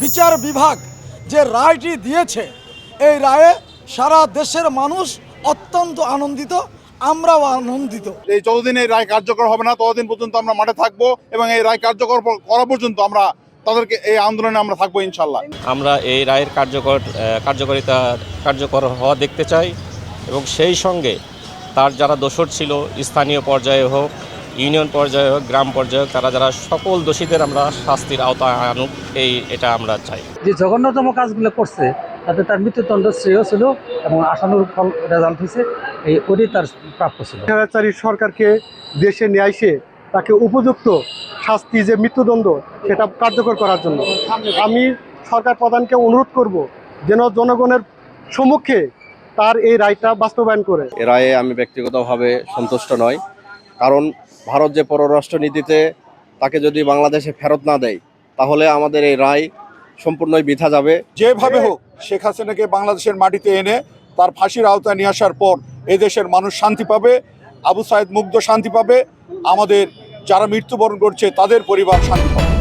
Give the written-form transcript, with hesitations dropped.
বিচার বিভাগ যে রায়টি দিয়েছে, এই রায়ে সারা দেশের মানুষ অত্যন্ত আনন্দিত, আমরাও আনন্দিত। এই যতদিন এই রায় কার্যকর হবে না ততদিন পর্যন্ত আমরা মাঠে থাকবো এবং এই রায় কার্যকর করা পর্যন্ত আমরা তাদেরকে এই আন্দোলনে আমরা থাকবো ইনশাল্লাহ। আমরা এই রায়ের কার্যকারিতা কার্যকর হওয়া দেখতে চাই এবং সেই সঙ্গে তার যারা দোষর ছিল, স্থানীয় পর্যায়ে হোক, ইউনিয়ন পর্যায়ে হোক, গ্রাম পর্যায়ে হোক, তারা যারা সকল দোষীদের আমরা শাস্তির আওতায় আনুক, এটা আমরা চাই। যে জঘন্যতম কাজগুলো করছে তাতে তার মৃত্যুদণ্ড শ্রেয় ছিল এবং আশানুর ফল রেজাল্ট হয়েছে, ওইটাই তার প্রাপ্য ছিল। স্বৈরাচারী সরকারকে দেশে নিয়ে এসে তাকে উপযুক্ত শাস্তি যে মৃত্যুদণ্ড সেটা কার্যকর করার জন্য আমি সরকার প্রধানকে অনুরোধ করব যেন জনগণের সম্মুখে তার এই রায়টা বাস্তবায়ন করে। এ রায়ে আমি ব্যক্তিগতভাবে সন্তুষ্ট নই, কারণ ভারত যে পররাষ্ট্র নীতিতে তাকে যদি বাংলাদেশে ফেরত না দেয় তাহলে আমাদের এই রায় সম্পূর্ণই বৃথা যাবে। যেভাবে হোক শেখ হাসিনাকে বাংলাদেশের মাটিতে এনে তার ফাঁসির আওতায় নিয়ে আসার পর এই দেশের মানুষ শান্তি পাবে, আবু সাইদ মুগ্ধ শান্তি পাবে, আমাদের যারা মৃত্যুবরণ করছে তাদের পরিবার শান্তি পাবে।